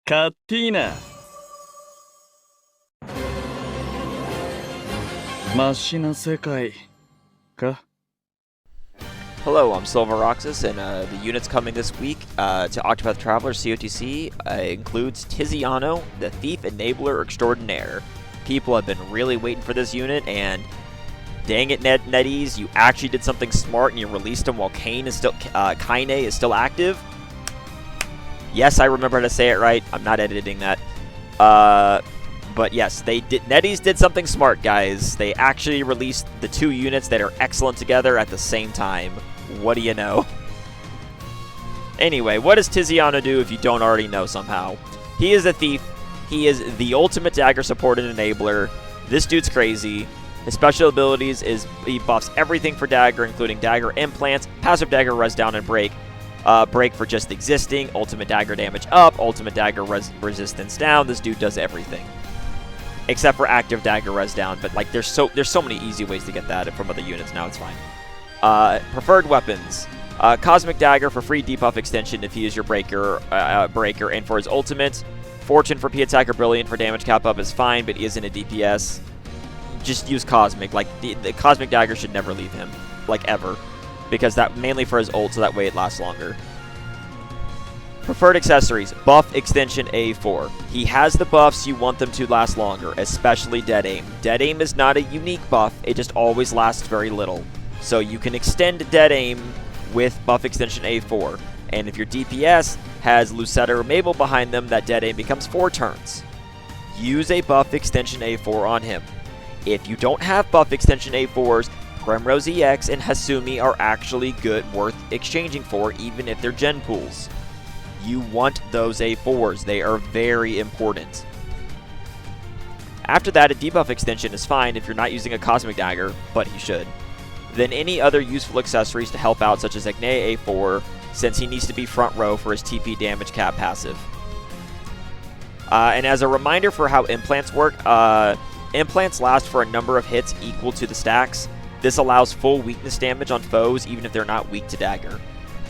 勝っていいな。マシな世界か。 Hello, I'm Silveroxis, and the units coming this week to Octopath Traveler COTC includes Tiziano, the Thief Enabler Extraordinaire. People have been really waiting for this unit, and dang it, Netease, you actually did something smart and you released him while Kaine is still active. Yes, I remember how to say it right. I'm not editing that. But yes, Netease did something smart, guys. They actually released the two units that are excellent together at the same time. What do you know? Anyway, what does Tiziano do if you don't already know somehow? He is a thief. He is the ultimate Dagger Support and Enabler. This dude's crazy. His special abilities is he buffs everything for Dagger, including Dagger Implants, Passive Dagger Res Down and Break, Break for just existing, Ultimate Dagger Damage Up, Ultimate Dagger Resistance Down. This dude does everything. Except for active Dagger Res Down, but like there's so many easy ways to get that from other units now, it's fine. Preferred weapons. Cosmic Dagger for free debuff extension if he is your breaker, and for his ultimate. Fortune for P-Attack or Brilliant for damage cap up is fine, but he isn't a DPS. Just use Cosmic. Like, the Cosmic Dagger should never leave him. Like, ever. Because that, mainly for his ult, so that way it lasts longer. Preferred accessories. Buff extension A4. He has the buffs you want them to last longer, especially Dead Aim. Dead Aim is not a unique buff, it just always lasts very little. So you can extend Dead Aim with buff extension A4. And if your DPS has Lucetta or Mabel behind them, that Dead Aim becomes 4 turns. Use a buff extension A4 on him. If you don't have buff extension A4s, Primrose EX and Hasumi are actually good, worth exchanging for, even if they're gen pools. You want those A4s. They are very important. After that, a debuff extension is fine if you're not using a Cosmic Dagger, but he should. Then any other useful accessories to help out, such as Ignea A4, since he needs to be front row for his TP damage cap passive. And as a reminder for how implants work, implants last for a number of hits equal to the stacks. This allows full weakness damage on foes, even if they're not weak to Dagger.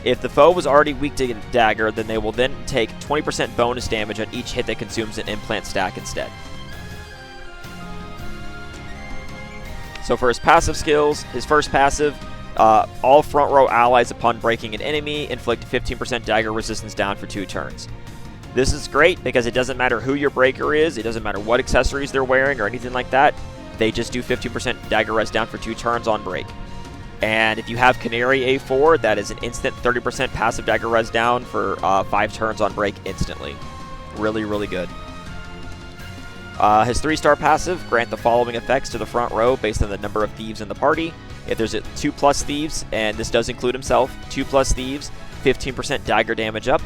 If the foe was already weak to Dagger, then they will then take 20% bonus damage on each hit that consumes an implant stack instead. So for his passive skills, his first passive, all front row allies upon breaking an enemy inflict 15% Dagger resistance down for 2 turns. This is great because it doesn't matter who your breaker is, it doesn't matter what accessories they're wearing or anything like that, they just do 15% Dagger res down for 2 turns on break. And if you have Canary A4, that is an instant 30% passive Dagger res down for 5 turns on break instantly. Really, really good. His 3-star passive, grant the following effects to the front row based on the number of thieves in the party. If there's 2+ thieves, and this does include himself, 2+ thieves, 15% Dagger damage up,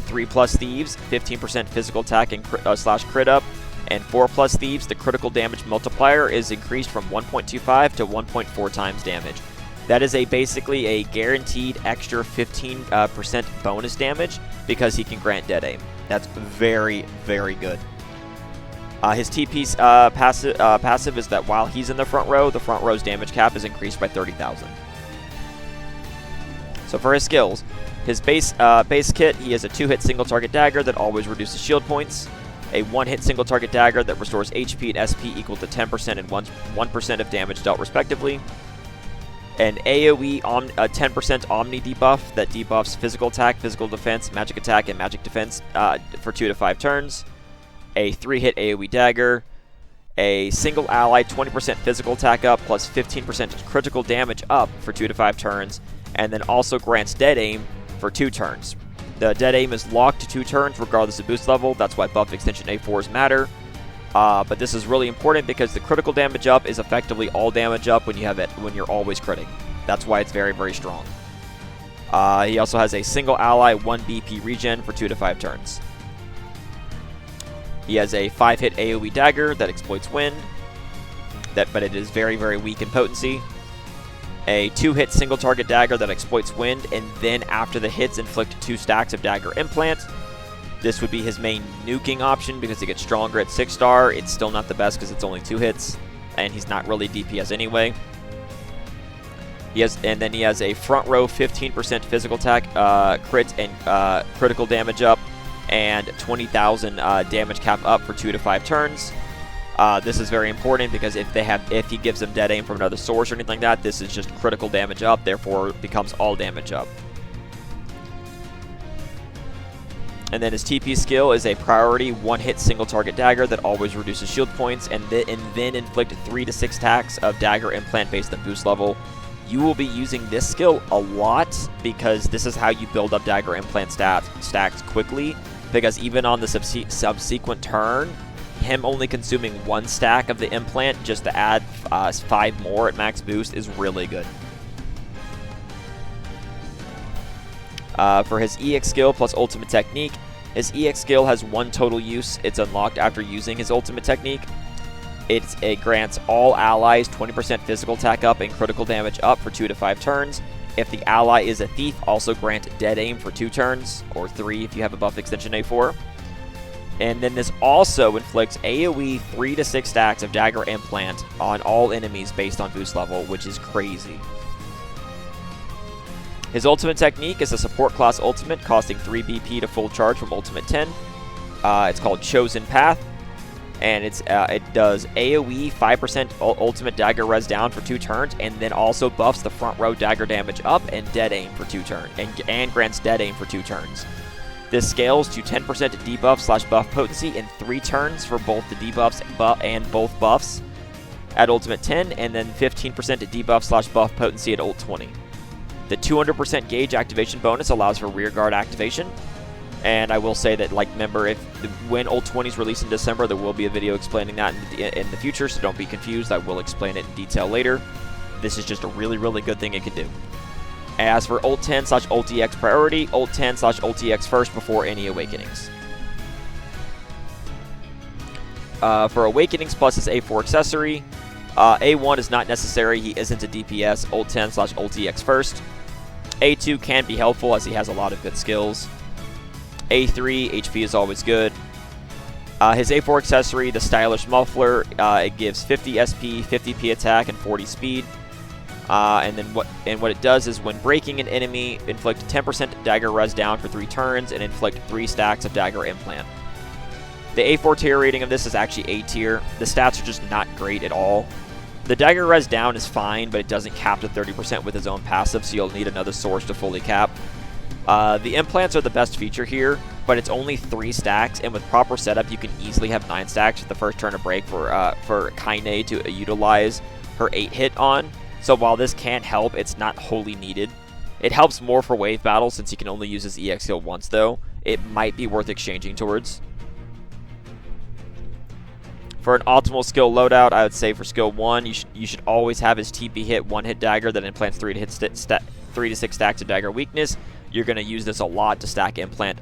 3+ thieves, 15% physical attack and slash crit up, and 4+ thieves, the critical damage multiplier is increased from 1.25 to 1.4 times damage. That is basically a guaranteed extra 15% bonus damage because he can grant Dead Aim. That's very, very good. His TP's passive is that while he's in the front row's damage cap is increased by 30,000. So for his skills, his base kit, he has a 2-hit single target dagger that always reduces shield points, a 1-hit single target dagger that restores HP and SP equal to 10% and 1% of damage dealt respectively, an AoE 10% Omni debuff that debuffs physical attack, physical defense, magic attack, and magic defense for 2 to 5 turns, a 3-hit AoE dagger, a single ally 20% physical attack up plus 15% critical damage up for 2 to 5 turns, and then also grants Dead Aim for 2 turns. The Dead Aim is locked to 2 turns regardless of boost level. That's why buff extension A4s matter. But this is really important because the critical damage up is effectively all damage up when you're always critting. That's why it's very, very strong. He also has a single ally 1 BP regen for 2 to 5 turns. He has a 5-hit AoE dagger that exploits wind, but it is very, very weak in potency. A 2-hit single target dagger that exploits wind, and then after the hits inflict 2 stacks of dagger implant. This would be his main nuking option because it gets stronger at 6-star. It's still not the best because it's only 2 hits, and he's not really DPS anyway. And then he has a front row 15% physical attack, crit and critical damage up, and 20,000 damage cap up for 2 to 5 turns. This is very important because if he gives them dead aim from another source or anything like that, this is just critical damage up, therefore it becomes all damage up. And then his TP skill is a priority one-hit single-target dagger that always reduces shield points, and then inflict 3 to 6 attacks of dagger implant based on boost level. You will be using this skill a lot because this is how you build up dagger implant stacks quickly, because even on the subsequent turn, him only consuming 1 stack of the implant just to add 5 more at max boost is really good. For his EX skill plus ultimate technique, his EX skill has 1 total use. It's unlocked after using his ultimate technique. It grants all allies 20% physical attack up and critical damage up for 2 to 5 turns. If the ally is a thief, also grant dead aim for 2 turns, or 3 if you have a buff extension A4. And then this also inflicts AoE 3 to 6 stacks of dagger implant on all enemies based on boost level, which is crazy. His ultimate technique is a support class ultimate, costing 3 BP to full charge from ultimate 10. It's called Chosen Path, and it does AoE 5% ultimate dagger res down for 2 turns, and then also buffs the front row dagger damage up and dead aim for 2 turns, and grants dead aim for 2 turns. This scales to 10% debuff / buff potency in 3 turns for both the debuffs and both buffs at ultimate 10, and then 15% debuff / buff potency at ult 20. The 200% gauge activation bonus allows for rearguard activation. And I will say that, like, remember, when ult 20 is released in December, there will be a video explaining that in the future, so don't be confused. I will explain it in detail later. This is just a really, really good thing it can do. As for ult 10 / ult EX priority, ult 10 / ult EX first before any awakenings. For awakenings plus his A4 accessory, A1 is not necessary. He isn't a DPS. Ult 10 / ult EX first. A2 can be helpful as he has a lot of good skills. A3, HP is always good. His A4 accessory, the Stylish Muffler, it gives 50 SP, 50 P attack, and 40 speed. And what it does is when breaking an enemy, inflict 10% dagger res down for 3 turns and inflict 3 stacks of dagger implant. The A4 tier rating of this is actually A tier. The stats are just not great at all. The dagger res down is fine, but it doesn't cap to 30% with his own passive, so you'll need another source to fully cap. The implants are the best feature here, but it's only 3 stacks, and with proper setup, you can easily have 9 stacks at the first turn of break for Kaine to utilize her 8-hit on. So while this can help, it's not wholly needed. It helps more for wave battles since he can only use his EX skill once, though. It might be worth exchanging towards. For an optimal skill loadout, I would say for skill 1, you should always have his TP hit 1-hit dagger that implants 3 to 6 stacks of dagger weakness. You're going to use this a lot to stack implant.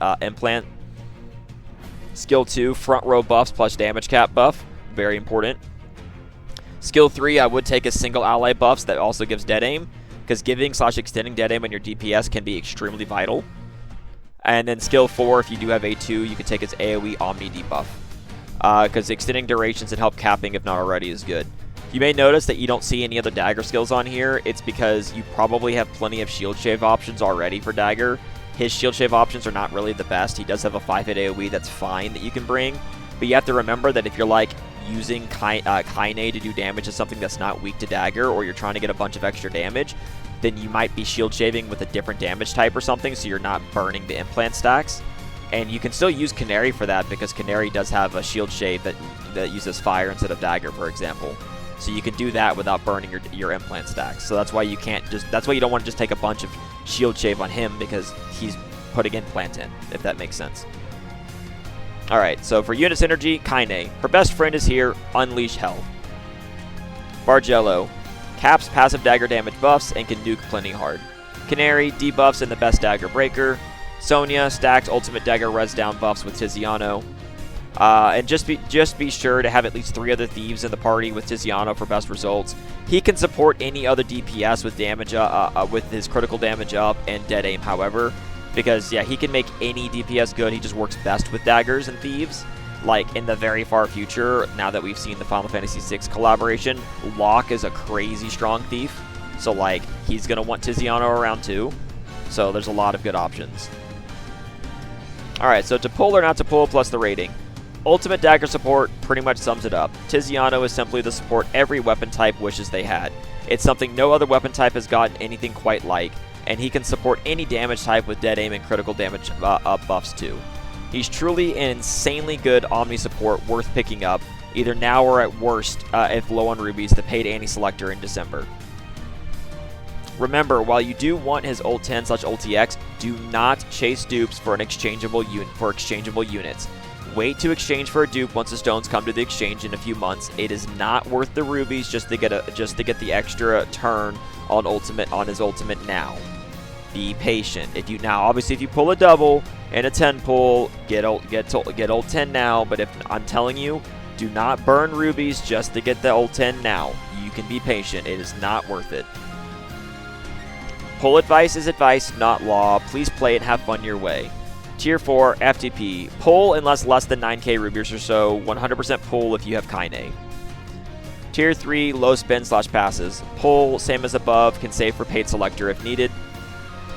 Skill 2, front row buffs plus damage cap buff. Very important. Skill 3, I would take his single ally buffs that also gives dead aim, because giving / extending dead aim on your DPS can be extremely vital. And then skill 4, if you do have A2, you can take his AoE Omni debuff, because extending durations and help capping, if not already, is good. You may notice that you don't see any other dagger skills on here. It's because you probably have plenty of shield shave options already for dagger. His shield shave options are not really the best. He does have a 5-hit AoE that's fine that you can bring, but you have to remember that if you're like using Kaine to do damage to something that's not weak to dagger, or you're trying to get a bunch of extra damage, then you might be shield shaving with a different damage type or something, so you're not burning the implant stacks. And you can still use Canary for that, because Canary does have a shield shave that uses fire instead of dagger, for example. So you can do that without burning your implant stacks. So that's why you don't want to just take a bunch of shield shave on him, because he's putting implant in, if that makes sense. Alright, so for unit synergy, Kaine. Her best friend is here, Unleash Hell. Bargello. Caps passive dagger damage buffs and can nuke plenty hard. Canary, debuffs and the best dagger breaker. Sonya, stacks ultimate dagger res down buffs with Tiziano. And just be sure to have at least 3 other thieves in the party with Tiziano for best results. He can support any other DPS with damage with his critical damage up and dead aim, however, because yeah, he can make any DPS good. He just works best with daggers and thieves. Like in the very far future, now that we've seen the Final Fantasy VI collaboration, Locke is a crazy strong thief, so like he's gonna want Tiziano around too. So there's a lot of good options. Alright, so to pull or not to pull plus the rating. Ultimate Dagger Support pretty much sums it up. Tiziano is simply the support every weapon type wishes they had. It's something no other weapon type has gotten anything quite like, and he can support any damage type with dead aim and critical damage buffs too. He's truly an insanely good Omni support worth picking up, either now or at worst, if low on rubies, the paid anti-selector in December. Remember, while you do want his ult 10/ult X, do not chase dupes for exchangeable units. Wait to exchange for a dupe once the stones come to the exchange in a few months. It is not worth the rubies just to get the extra turn on his ultimate now. Be patient. Obviously if you pull a double and a 10 pull, get ult 10 now, but if I'm telling you, do not burn rubies just to get the ult 10 now. You can be patient. It is not worth it. Pull advice is advice, not law. Please play and have fun your way. Tier 4, FTP. Pull unless less than 9k rubies or so. 100% pull if you have Kaine. Tier 3, low spin/passes. Pull, same as above, can save for paid selector if needed.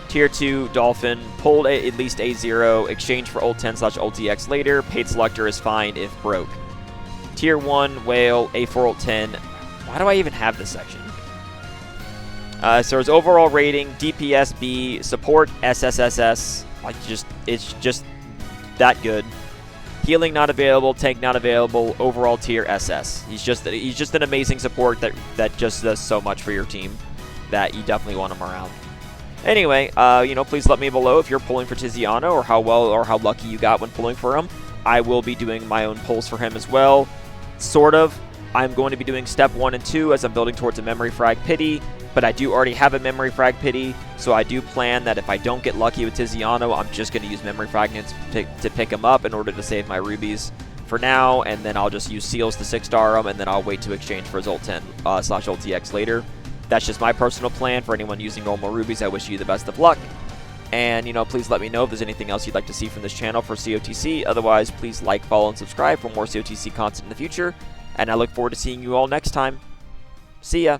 Tier 2, Dolphin. Pull at least A0, exchange for ult 10/ult X later. Paid selector is fine if broke. Tier 1, Whale, A4 ult 10. Why do I even have this section? So his overall rating, DPS B, support SSSS. It's just that good. Healing not available, tank not available, overall tier SS. He's just an amazing support that just does so much for your team that you definitely want him around. Anyway, please let me below if you're pulling for Tiziano or how well or how lucky you got when pulling for him. I will be doing my own pulls for him as well. Sort of. I'm going to be doing step 1 and 2 as I'm building towards a memory frag pity, but I do already have a memory frag pity, so I do plan that if I don't get lucky with Tiziano, I'm just going to use memory fragments to pick him up in order to save my rubies for now, and then I'll just use seals to 6-star him, and then I'll wait to exchange for his ult 10/ult X later. That's just my personal plan. For anyone using normal rubies, I wish you the best of luck. And, please let me know if there's anything else you'd like to see from this channel for COTC. Otherwise, please like, follow, and subscribe for more COTC content in the future. And I look forward to seeing you all next time. See ya.